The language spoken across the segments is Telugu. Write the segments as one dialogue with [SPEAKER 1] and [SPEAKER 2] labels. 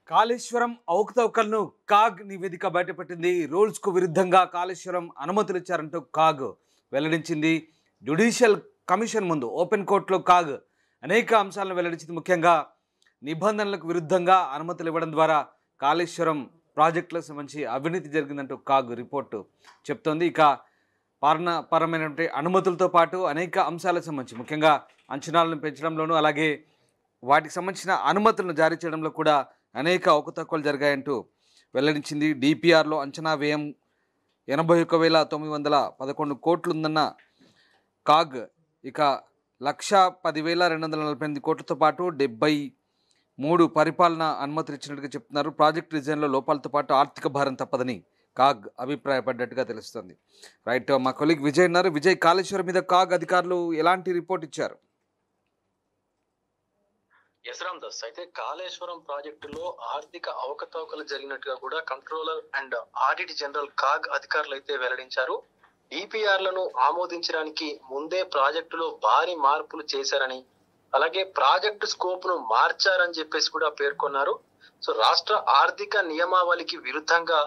[SPEAKER 1] కాళేశ్వరం అవకతవకలను కాగ్ నివేదిక బయటపెట్టింది. రూల్స్ కు విరుద్ధంగా కాళేశ్వరం అనుమతులు ఇచ్చారంటూ కాగ్ వెల్లడించింది. జ్యుడిషియల్ కమిషన్ ముందు ఓపెన్ కోర్టులో కాగ్ అనేక అంశాలను వెల్లడించింది. ముఖ్యంగా నిబంధనలకు విరుద్ధంగా అనుమతులు ఇవ్వడం ద్వారా కాళేశ్వరం ప్రాజెక్టులకు సంబంధించి అవినీతి జరిగిందంటూ కాగ్ రిపోర్టు చెప్తోంది. ఇక పరమైనటువంటి అనుమతులతో పాటు అనేక అంశాలకు సంబంధించి ముఖ్యంగా అంచనాలను పెంచడంలోనూ అలాగే వాటికి సంబంధించిన అనుమతులను జారీ చేయడంలో కూడా అనేక అవకతవకలు జరిగాయంటూ వెల్లడించింది. డిపిఆర్లో అంచనా వ్యయం 81,911 కోట్లు ఉందన్న కాగ్ ఇక 1,10,248 కోట్లతో పాటు 73 పరిపాలన అనుమతులు ఇచ్చినట్టుగా చెప్తున్నారు. ప్రాజెక్ట్ డిజైన్లో లోపాలతో పాటు ఆర్థిక భారం తప్పదని కాగ్ అభిప్రాయపడ్డట్టుగా తెలుస్తుంది. రైట్, మా కొలీగ్ విజయ్ ఉన్నారు. విజయ్, కాళేశ్వరం మీద కాగ్ అధికారులు ఎలాంటి రిపోర్ట్ ఇచ్చారు?
[SPEAKER 2] యశ్రామ్ దాస్, అయితే కాళేశ్వరం ప్రాజెక్టులో ఆర్థిక అవకతవకలు జరిగినట్టుగా కూడా controller and audit general CAG అధికారులు అయితే వెల్లడించారు. డిపిఆర్లను ఆమోదించడానికి ముందే ప్రాజెక్టులో భారీ మార్పులు చేశారని, అలాగే ప్రాజెక్టు స్కోప్ ను మార్చారని చెప్పేసి కూడా పేర్కొన్నారు. సో రాష్ట్ర ఆర్థిక నియమావళికి విరుద్ధంగా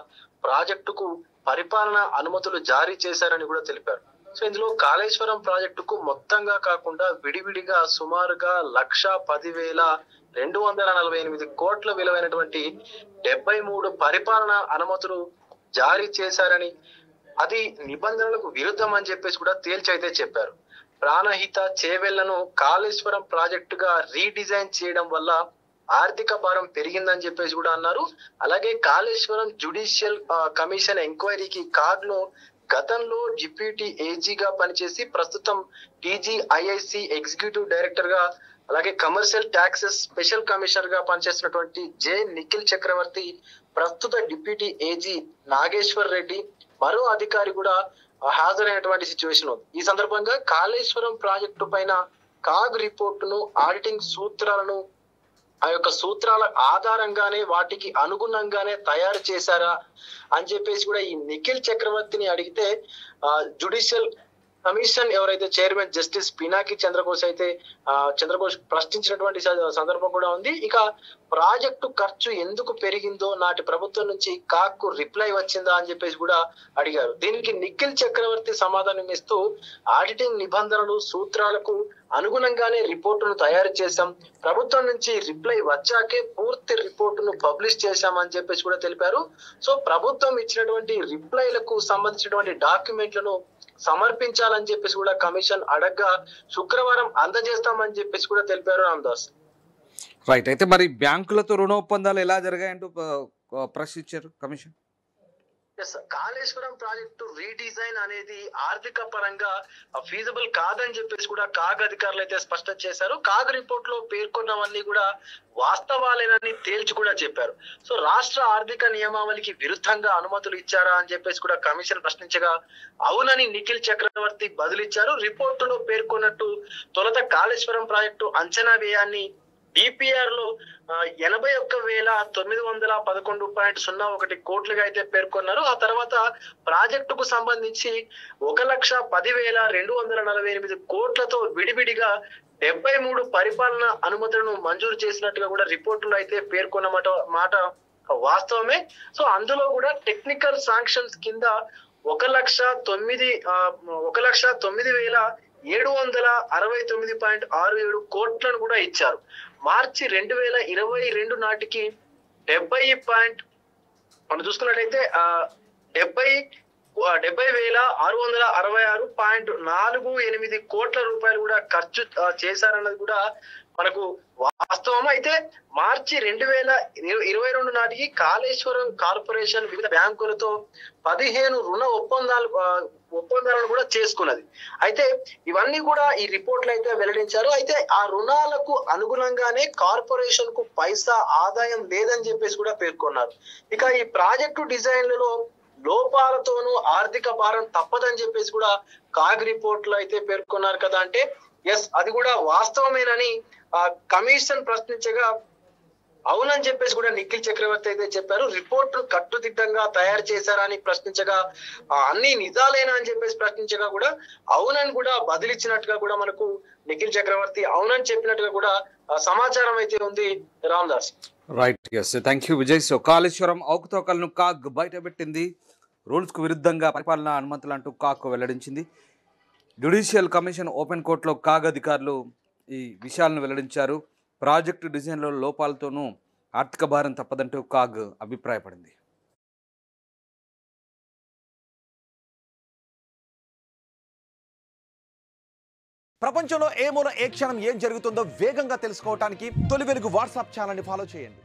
[SPEAKER 2] ప్రాజెక్టుకు పరిపాలన అనుమతులు జారీ చేశారని కూడా తెలిపారు. సో ఇందులో కాళేశ్వరం ప్రాజెక్టుకు మొత్తంగా కాకుండా విడివిడిగా సుమారుగా 1,10,248 కోట్ల విలువైనటువంటి 73 పరిపాలన అనుమతులు జారీ చేశారని, అది నిబంధనలకు విరుద్ధం అని చెప్పేసి కూడా తేల్చైతే చెప్పారు. ప్రాణహిత చేవెళ్లను కాళేశ్వరం ప్రాజెక్టుగా రీడిజైన్ చేయడం వల్ల ఆర్థిక భారం పెరిగిందని చెప్పేసి కూడా అన్నారు. అలాగే కాళేశ్వరం జ్యుడిషియల్ కమిషన్ ఎంక్వైరీకి కాగ్ లో గతంలో డిప్యూటీ ఏజీగా పనిచేసి ప్రస్తుతం టీజీఐఐసి ఎగ్జిక్యూటివ్ డైరెక్టర్ గా, అలాగే కమర్షియల్ ట్యాక్సెస్ స్పెషల్ కమిషనర్ గా పనిచేస్తున్నటువంటి జె నిఖిల్ చక్రవర్తి, ప్రస్తుత డిప్యూటీ ఏజీ నాగేశ్వర్ రెడ్డి, మరో అధికారి కూడా హాజరైనటువంటి సిచ్యువేషన్ ఉంది. ఈ సందర్భంగా కాళేశ్వరం ప్రాజెక్టు పైన కాగ్ రిపోర్టును, ఆడిటింగ్ సూత్రాలను, ఆ యొక్క సూత్రాల ఆధారంగానే వాటికి అనుగుణంగానే తయారు చేశారా అని చెప్పేసి కూడా ఈ నిఖిల్ చక్రవర్తిని అడిగితే జ్యుడిషియల్ కమిషన్ ఎవరైతే చైర్మన్ జస్టిస్ పినాకి చంద్రఘోష్ ప్రశ్నించినటువంటి సందర్భం కూడా ఉంది. ఇక ప్రాజెక్టు ఖర్చు ఎందుకు పెరిగిందో నాటి ప్రభుత్వం నుంచి కాగ్కు రిప్లై వచ్చిందా అని చెప్పేసి కూడా అడిగారు. దీనికి నిఖిల్ చక్రవర్తి సమాధానం ఇస్తూ, ఆడిటింగ్ నిబంధనలు సూత్రాలకు అనుగుణంగానే రిపోర్టును తయారు చేశాం, ప్రభుత్వం నుంచి రిప్లై వచ్చాకే పూర్తి రిపోర్టును పబ్లిష్ చేశామని చెప్పేసి కూడా తెలిపారు. సో ప్రభుత్వం ఇచ్చినటువంటి రిప్లైలకు సంబంధించినటువంటి డాక్యుమెంట్లను సమర్పించాలని చెప్పేసి కూడా కమిషన్ అడగ్గా శుక్రవారం అందజేస్తామని చెప్పేసి కూడా తెలిపారు రామదాస్.
[SPEAKER 1] రైట్, అయితే మరి బ్యాంకులతో రుణ ఒప్పందాలు ఎలా జరిగాయంటూ ప్రశ్నించారు కమిషన్.
[SPEAKER 2] కాళేశ్వరం ప్రాజెక్టు రీడిజైన్ అనేది ఆర్థిక పరంగా ఫీజిబుల్ కాదని చెప్పేసి కూడా కాగ్ అధికారులు అయితే స్పష్టం చేశారు. కాగ్ రిపోర్ట్ లో పేర్కొన్నవన్నీ కూడా వాస్తవాలేనని తేల్చి కూడా చెప్పారు. సో రాష్ట్ర ఆర్థిక నియమావళికి విరుద్ధంగా అనుమతులు ఇచ్చారా అని చెప్పేసి కూడా కమిషన్ ప్రశ్నించగా అవునని నిఖిల్ చక్రవర్తి బదులిచ్చారు. రిపోర్టులో పేర్కొన్నట్టు తొలుత కాళేశ్వరం ప్రాజెక్టు అంచనా వ్యయాన్ని డిపిఆర్ లో 81,911.01 కోట్లుగా అయితే పేర్కొన్నారు. ఆ తర్వాత ప్రాజెక్టుకు సంబంధించి 1,10,248 కోట్లతో విడివిడిగా 73 పరిపాలన అనుమతులను మంజూరు చేసినట్టుగా కూడా రిపోర్టులో అయితే పేర్కొన్న మాట వాస్తవమే. సో అందులో కూడా టెక్నికల్ శాంక్షన్స్ కింద 1,09,769.67 కోట్లను కూడా ఇచ్చారు. మార్చి 2022 నాటికి 70 మనం చూసుకున్నట్లయితే 70,666.48 కోట్ల రూపాయలు కూడా ఖర్చు చేశారన్నది కూడా మనకు వాస్తవం. అయితే మార్చి 2022 నాటికి కాళేశ్వరం కార్పొరేషన్ వివిధ బ్యాంకులతో 15 రుణ ఒప్పందాలను కూడా చేసుకున్నది. అయితే ఇవన్నీ కూడా ఈ రిపోర్ట్లు అయితే వెల్లడించారు. అయితే ఆ రుణాలకు అనుగుణంగానే కార్పొరేషన్ కు పైసా ఆదాయం లేదని చెప్పేసి కూడా పేర్కొన్నారు. ఇక ఈ ప్రాజెక్టు డిజైన్లలో లోపాలతోనూ ఆర్థిక భారం తప్పదని చెప్పేసి కూడా కాగ్ రిపోర్ట్లు అయితే పేర్కొన్నారు కదా. అంటే ఎస్, అది కూడా వాస్తవమేనని కమిషన్ ప్రశ్నించగా అవునని చెప్పేసి కూడా నిఖిల్ చక్రవర్తి అయితే చెప్పారు. రిపోర్ట్ కట్టుదిట్టంగా తయారు చేశారా అని ప్రశ్నించగా, అన్ని నిజాలేనా అని చెప్పేసి ప్రశ్నించగా కూడా అవునని కూడా బదిలిచ్చినట్టుగా కూడా మనకు నిఖిల్ చక్రవర్తి అవునని చెప్పినట్టుగా కూడా సమాచారం అయితే ఉంది Ramdas.
[SPEAKER 1] Right, yes, thank you Vijay. So Kaleshwaram అవకతవకలను కాగ్ బయటపెట్టింది. రూల్స్కు విరుద్ధంగా పరిపాలనా అనుమతులు అంటూ కాగ్ వెల్లడించింది. జ్యుడిషియల్ కమిషన్ ఓపెన్ కోర్టులో కాగ్ అధికారులు ఈ విషయాలను వెల్లడించారు. ప్రాజెక్టు డిజైన్లో లోపాలతోనూ ఆర్థిక భారం తప్పదంటూ కాగ్ అభిప్రాయపడింది.
[SPEAKER 3] ప్రపంచంలో ఏ మూల ఏ క్షణం ఏం జరుగుతుందో వేగంగా తెలుసుకోవడానికి తొలి వెలుగు వాట్సాప్ ఛానల్ని ఫాలో చేయండి.